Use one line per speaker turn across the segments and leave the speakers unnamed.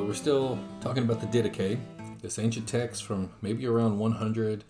we're still talking about the Didache, this ancient text from maybe around 100.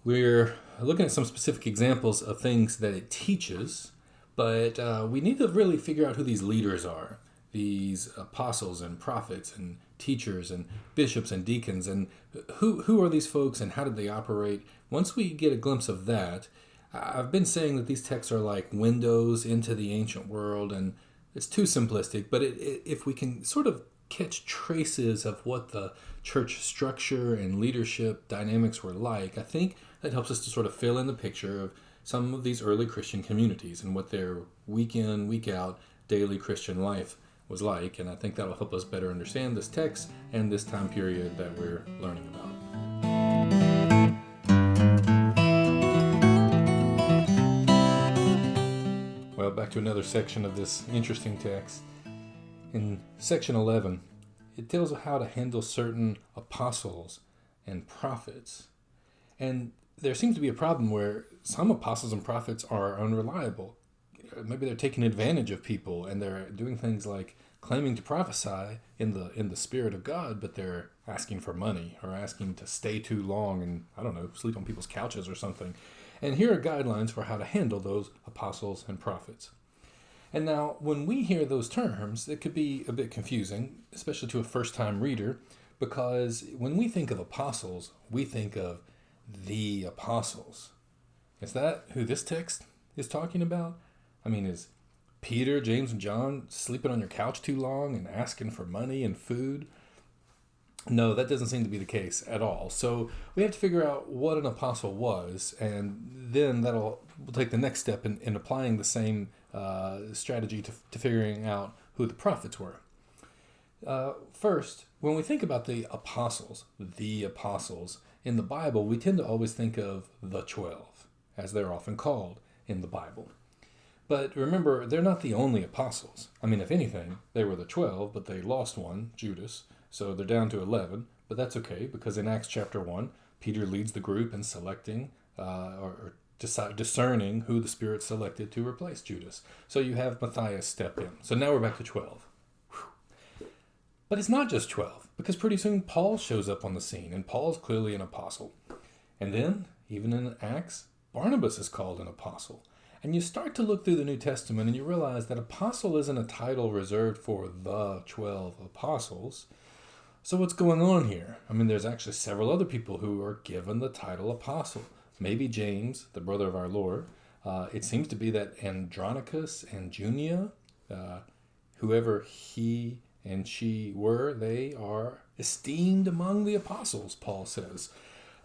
We're looking at some specific examples of things that it teaches, but we need to really figure out who these leaders are, these apostles and prophets and teachers and bishops and deacons, and who are these folks and how did they operate. Once we get a glimpse of that, I've been saying that these texts are like windows into the ancient world, and it's too simplistic, but if we can sort of catch traces of what the church structure and leadership dynamics were like, I think that helps us to sort of fill in the picture of some of these early Christian communities and what their week in, week out daily Christian life was like. And I think that'll help us better understand this text and this time period that we're learning about. Well, back to another section of this interesting text. In section 11, it tells how to handle certain apostles and prophets. And there seems to be a problem where some apostles and prophets are unreliable. Maybe they're taking advantage of people and they're doing things like claiming to prophesy in the Spirit of God, but they're asking for money or asking to stay too long and, I don't know, sleep on people's couches or something. And here are guidelines for how to handle those apostles and prophets. And now, when we hear those terms, it could be a bit confusing, especially to a first-time reader, because when we think of apostles, we think of the apostles. Is that who this text is talking about? I mean, is Peter, James, and John sleeping on your couch too long and asking for money and food? No, that doesn't seem to be the case at all. So we have to figure out what an apostle was, and then we'll take the next step in applying the same strategy to figuring out who the prophets were. First, when we think about the apostles in the Bible, we tend to always think of the 12, as they're often called in the Bible. But remember, they're not the only apostles. I mean, if anything, they were the 12, but they lost one, Judas, so they're down to 11. But that's okay, because in Acts chapter 1, Peter leads the group in selecting or discerning who the Spirit selected to replace Judas. So you have Matthias step in. So now we're back to 12. Whew. But it's not just 12, because pretty soon Paul shows up on the scene, and Paul's clearly an apostle. And then, even in Acts, Barnabas is called an apostle. And you start to look through the New Testament and you realize that apostle isn't a title reserved for the 12 apostles. So what's going on here? I mean, there's actually several other people who are given the title apostle. Maybe James, the brother of our Lord. It seems to be that Andronicus and Junia, whoever he and she were, they are esteemed among the apostles, Paul says.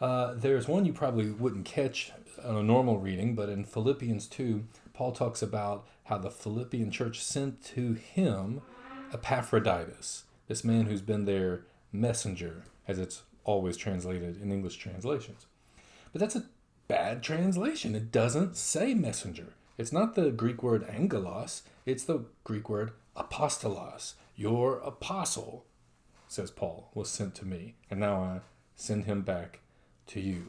There's one you probably wouldn't catch on a normal reading, but in Philippians 2, Paul talks about how the Philippian church sent to him Epaphroditus, this man who's been their messenger, as it's always translated in English translations. But that's a bad translation. It doesn't say messenger. It's not the Greek word angelos, it's the Greek word apostolos. Your apostle, says Paul, was sent to me, and now I send him back to you.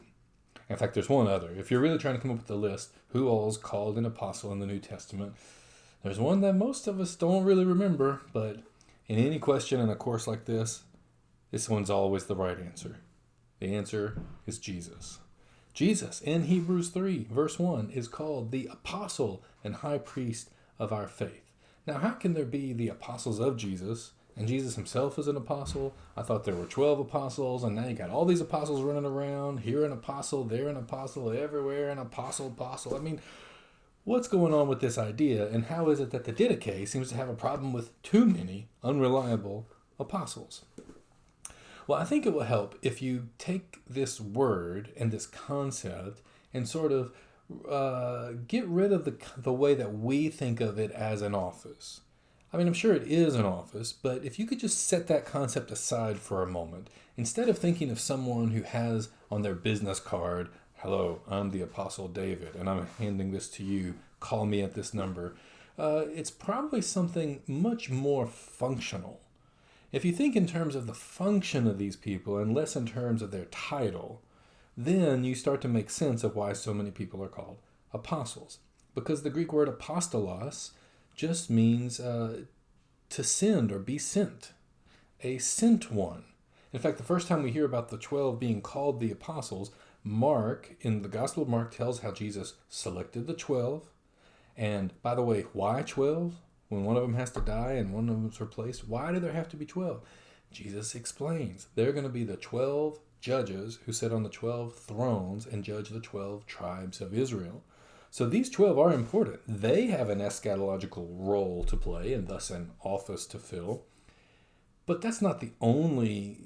In fact, there's one other. If you're really trying to come up with a list, who all is called an apostle in the New Testament, there's one that most of us don't really remember, but in any question in a course like this one's always the right answer. The answer is Jesus. Jesus, in Hebrews 3, verse 1, is called the apostle and high priest of our faith. Now, how can there be the apostles of Jesus and Jesus himself is an apostle? I thought there were 12 apostles, and now you got all these apostles running around. Here an apostle, there an apostle, everywhere an apostle. I mean, what's going on with this idea, and how is it that the Didache seems to have a problem with too many unreliable apostles? Well, I think it will help if you take this word and this concept and sort of get rid of the way that we think of it as an office. I mean, I'm sure it is an office, but if you could just set that concept aside for a moment, instead of thinking of someone who has on their business card, "Hello, I'm the Apostle David, and I'm handing this to you. Call me at this number." It's probably something much more functional. If you think in terms of the function of these people and less in terms of their title, then you start to make sense of why so many people are called apostles. Because the Greek word apostolos just means to send or be sent. a sent one. In fact, the first time we hear about the 12 being called the apostles, Mark, in the Gospel of Mark, tells how Jesus selected the 12. And by the way, why 12? When one of them has to die and one of them's replaced, why do there have to be 12? Jesus explains. They're going to be the 12 judges who sit on the 12 thrones and judge the 12 tribes of Israel. So these 12 are important. They have an eschatological role to play and thus an office to fill. But that's not the only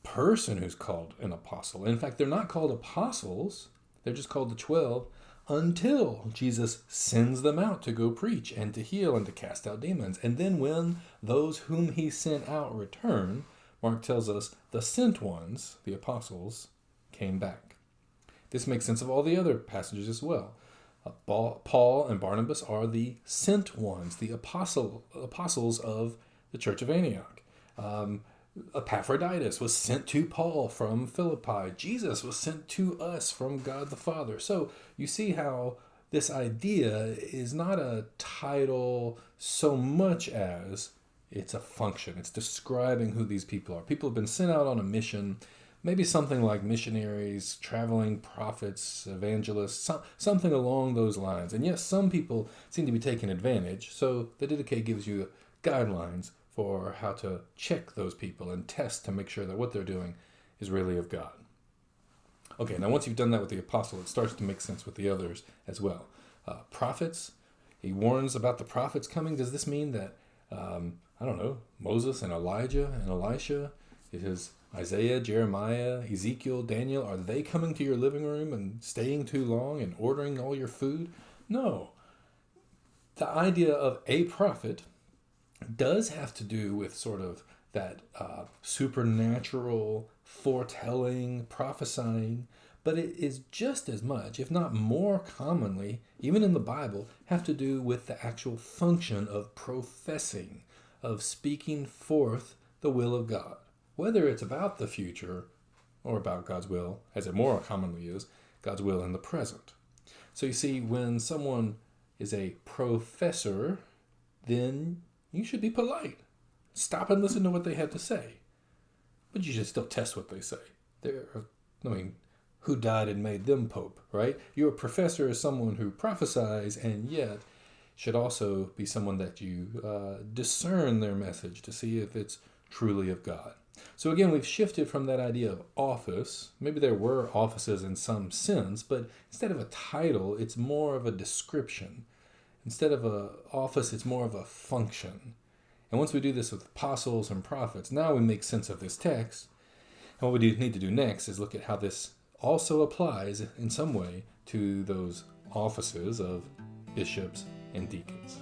person who's called an apostle. In fact, they're not called apostles. They're just called the 12 until Jesus sends them out to go preach and to heal and to cast out demons. And then when those whom he sent out return, Mark tells us the sent ones, the apostles, came back. This makes sense of all the other passages as well. Paul and Barnabas are the sent ones, the apostles of the church of Antioch. Epaphroditus was sent to Paul from Philippi. Jesus was sent to us from God the Father. So you see how this idea is not a title so much as it's a function. It's describing who these people are. People have been sent out on a mission, maybe something like missionaries, traveling prophets, evangelists, something along those lines. And yes, some people seem to be taking advantage. So the Didache gives you guidelines for how to check those people and test to make sure that what they're doing is really of God. Okay, now once you've done that with the apostle, it starts to make sense with the others as well. Prophets, he warns about the prophets coming. Does this mean that, Moses and Elijah and Elisha, it is Isaiah, Jeremiah, Ezekiel, Daniel, are they coming to your living room and staying too long and ordering all your food? No. The idea of a prophet does have to do with sort of that supernatural foretelling, prophesying, but it is just as much, if not more commonly, even in the Bible, have to do with the actual function of professing, of speaking forth the will of God, whether it's about the future or about God's will, as it more commonly is, God's will in the present. So you see, when someone is a professor, then you should be polite. Stop and listen to what they have to say. But you should still test what they say. Who died and made them pope, right? Your professor is someone who prophesies and yet should also be someone that you discern their message to see if it's truly of God. So again, we've shifted from that idea of office. Maybe there were offices in some sense, but instead of a title, it's more of a description. Instead of an office, it's more of a function. And once we do this with apostles and prophets, now we make sense of this text. And what we need to do next is look at how this also applies in some way to those offices of bishops and deacons.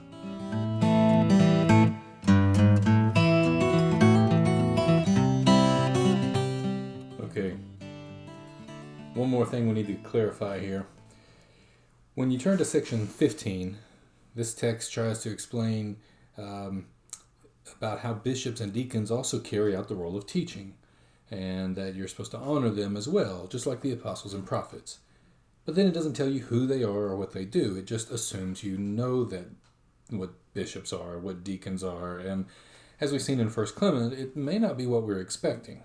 Okay. One more thing we need to clarify here. When you turn to section 15, this text tries to explain about how bishops and deacons also carry out the role of teaching, and that you're supposed to honor them as well, just like the apostles and prophets. But then it doesn't tell you who they are or what they do. It just assumes you know that what bishops are, what deacons are, and as we've seen in 1 Clement, it may not be what we're expecting.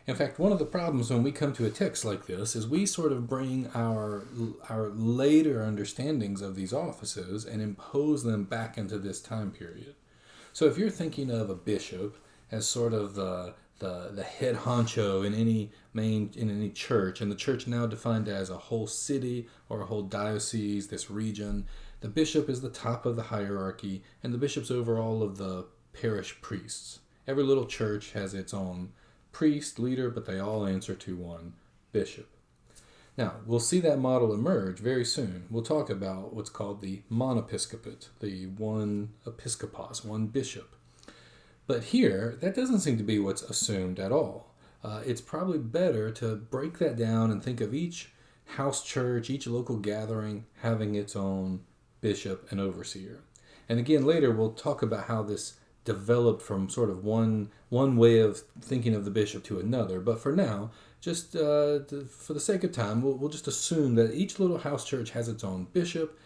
In fact, one of the problems when we come to a text like this is we sort of bring our later understandings of these offices and impose them back into this time period. So if you're thinking of a bishop as sort of the head honcho in any church, and the church now defined as a whole city or a whole diocese, this region, the bishop is the top of the hierarchy, and the bishop's over all of the parish priests. Every little church has its own priest, leader, but they all answer to one bishop. Now, we'll see that model emerge very soon. We'll talk about what's called the monepiscopate, the one episkopos, one bishop. But here, that doesn't seem to be what's assumed at all. It's probably better to break that down and think of each house church, each local gathering having its own bishop and overseer. And again, later we'll talk about how this developed from sort of one way of thinking of the bishop to another. But for now, just for the sake of time, we'll just assume that each little house church has its own bishop.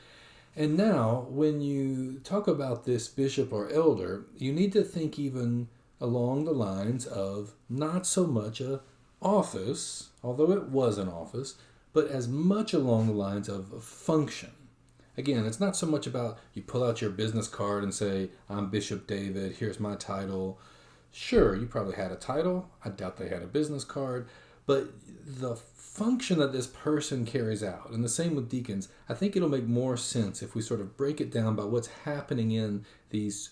And now, when you talk about this bishop or elder, you need to think even along the lines of not so much a office, although it was an office, but as much along the lines of a function. Again, it's not so much about you pull out your business card and say, I'm Bishop David, here's my title. Sure, you probably had a title. I doubt they had a business card. But the function that this person carries out, and the same with deacons, I think it'll make more sense if we sort of break it down by what's happening in these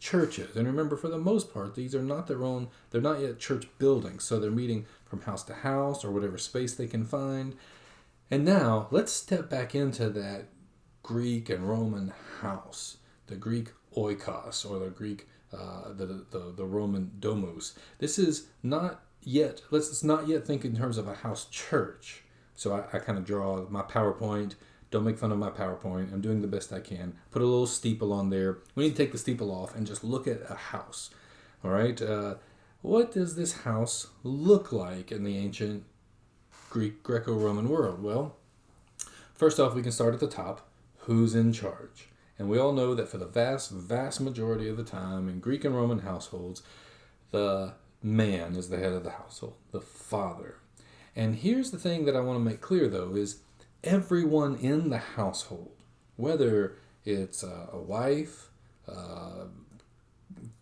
churches. And remember, for the most part, these are not their own, they're not yet church buildings. So they're meeting from house to house or whatever space they can find. And now let's step back into that Greek and Roman house, the Greek oikos, or the Greek, the Roman domus. This is not yet, let's not yet think in terms of a house church. So I kind of draw my PowerPoint. Don't make fun of my PowerPoint. I'm doing the best I can. Put a little steeple on there. We need to take the steeple off and just look at a house. All right. What does this house look like in the ancient Greco-Roman world? Well, first off, we can start at the top. Who's in charge? And we all know that for the vast majority of the time in Greek and Roman households, the man is the head of the household, the father. And here's the thing that I want to make clear, though, is everyone in the household, whether it's a wife,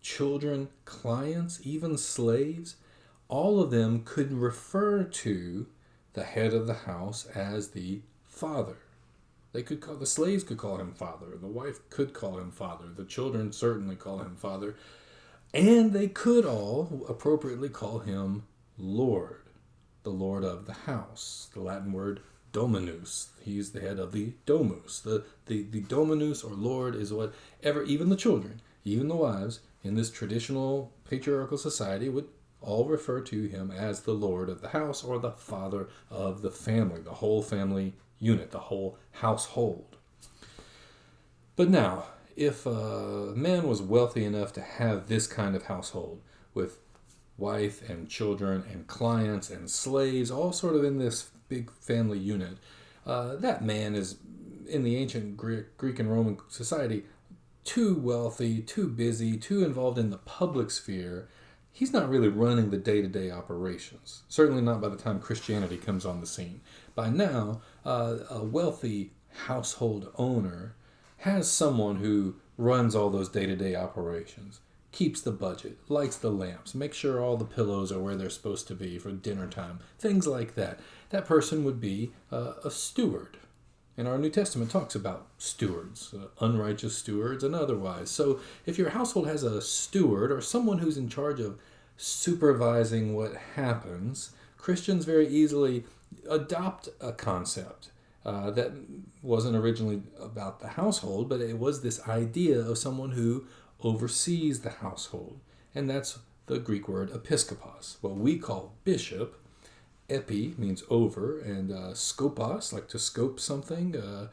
children, clients, even slaves, all of them could refer to the head of the house as the father. The slaves could call him father. The wife could call him father. The children certainly call him father. And they could all appropriately call him Lord, the Lord of the house. The Latin word dominus. He's the head of the domus. The dominus or Lord is whatever, even the children, even the wives in this traditional patriarchal society would all refer to him as the Lord of the house or the father of the family, the whole family unit, the whole household. But now, if a man was wealthy enough to have this kind of household with wife and children and clients and slaves, all sort of in this big family unit, that man is, in the ancient Greek and Roman society, too wealthy, too busy, too involved in the public sphere. He's not really running the day-to-day operations. Certainly not by the time Christianity comes on the scene. By now, a wealthy household owner has someone who runs all those day-to-day operations, keeps the budget, lights the lamps, makes sure all the pillows are where they're supposed to be for dinner time, things like that. That person would be a steward. And our New Testament talks about stewards, unrighteous stewards and otherwise. So if your household has a steward or someone who's in charge of supervising what happens, Christians very easily adopt a concept that wasn't originally about the household, but it was this idea of someone who oversees the household. And that's the Greek word episkopos, what we call bishop. Epi means over, and skopos, like to scope something, a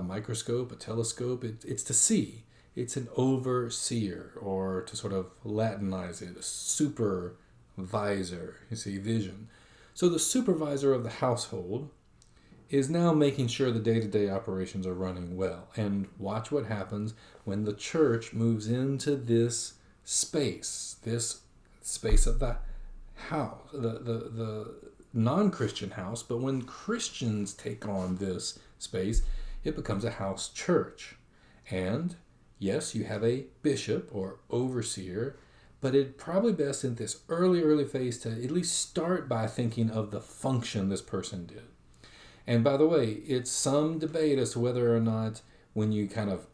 microscope, a telescope. It's to see. It's an overseer, or to sort of Latinize it, a supervisor, you see, vision. So the supervisor of the household is now making sure the day-to-day operations are running well. And watch what happens when the church moves into this space of the house, the non-Christian house. But when Christians take on this space, it becomes a house church. And yes, you have a bishop or overseer, but it's probably best in this early phase to at least start by thinking of the function this person did. And by the way, it's some debate as to whether or not, when you kind of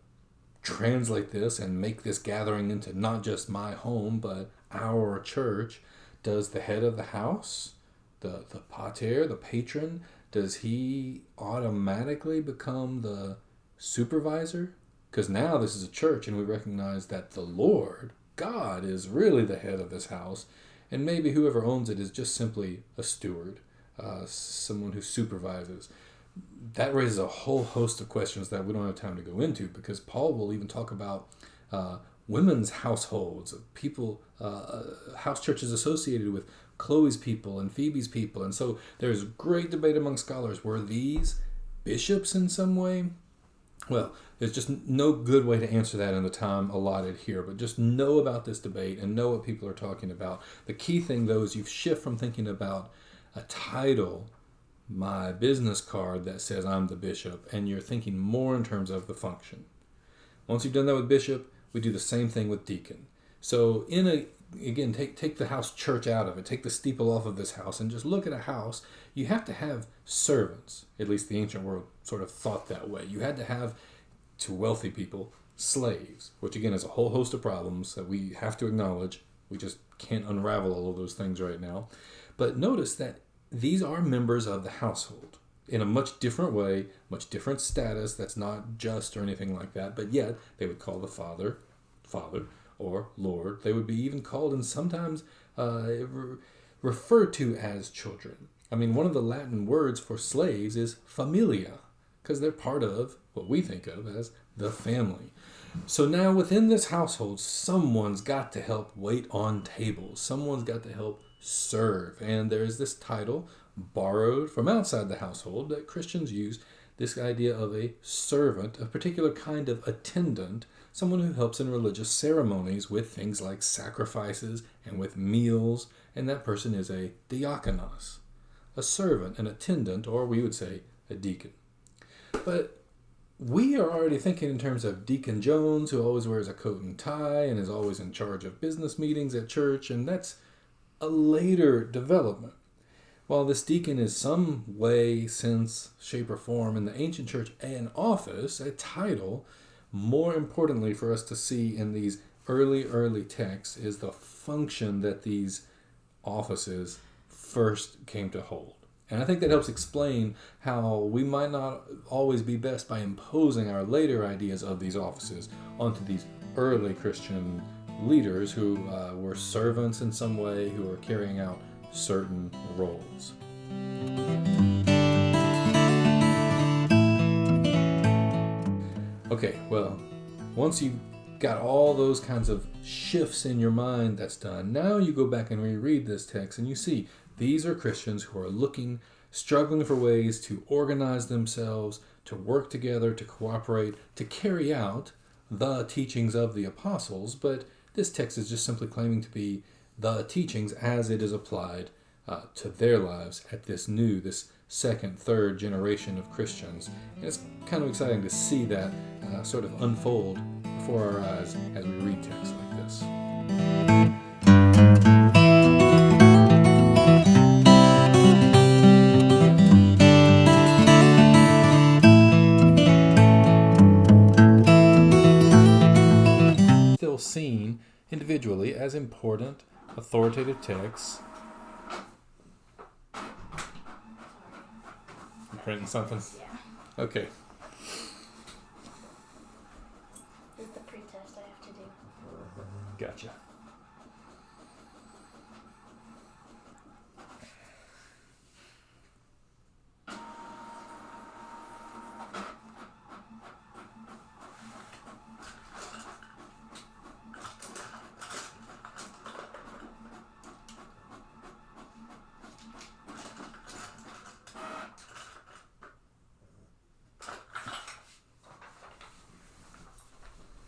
translate this and make this gathering into not just my home, but our church, does the head of the house, the pater, the patron, does he automatically become the supervisor? Because now this is a church and we recognize that the Lord, God, is really the head of this house, and maybe whoever owns it is just simply a steward, someone who supervises. That raises a whole host of questions that we don't have time to go into, because Paul will even talk about women's households, people, house churches associated with Chloe's people and Phoebe's people. And so there's great debate among scholars. Were these bishops in some way? Well, there's just no good way to answer that in the time allotted here, but just know about this debate and know what people are talking about. The key thing, though, is you shift from thinking about a title, my business card that says I'm the bishop, and you're thinking more in terms of the function. Once you've done that with bishop, we do the same thing with deacon. So again, take the house church out of it. Take the steeple off of this house and just look at a house. You have to have servants. At least the ancient world sort of thought that way. You had to have, to wealthy people, slaves, which again is a whole host of problems that we have to acknowledge. We just can't unravel all of those things right now. But notice that these are members of the household in a much different way, much different status. That's not just or anything like that, but yet they would call the father, or Lord. They would be even called and sometimes referred to as children. I mean, one of the Latin words for slaves is familia, because they're part of what we think of as the family. So now within this household, someone's got to help wait on tables. Someone's got to help serve. And there's this title borrowed from outside the household that Christians use, this idea of a servant, a particular kind of attendant, someone who helps in religious ceremonies with things like sacrifices and with meals, and that person is a diakonos, a servant, an attendant, or we would say a deacon. But we are already thinking in terms of Deacon Jones, who always wears a coat and tie and is always in charge of business meetings at church, and that's a later development. While this deacon is some way, sense, shape, or form in the ancient church an office, a title, more importantly for us to see in these early texts is the function that these offices first came to hold. And I think that helps explain how we might not always be best by imposing our later ideas of these offices onto these early Christian leaders who were servants in some way, who were carrying out certain roles. Okay, well, once you've got all those kinds of shifts in your mind, that's done. Now you go back and reread this text and you see these are Christians who are struggling for ways to organize themselves, to work together, to cooperate, to carry out the teachings of the apostles, but this text is just simply claiming to be the teachings as it is applied to their lives at this second, third generation of Christians. And it's kind of exciting to see that sort of unfold before our eyes as we read texts like this. Still seen individually as important, authoritative texts. You printing something?
Yeah.
Okay.
This is the pretest I have to do.
Gotcha.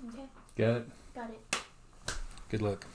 Okay.
Got it?
Got it.
Good luck.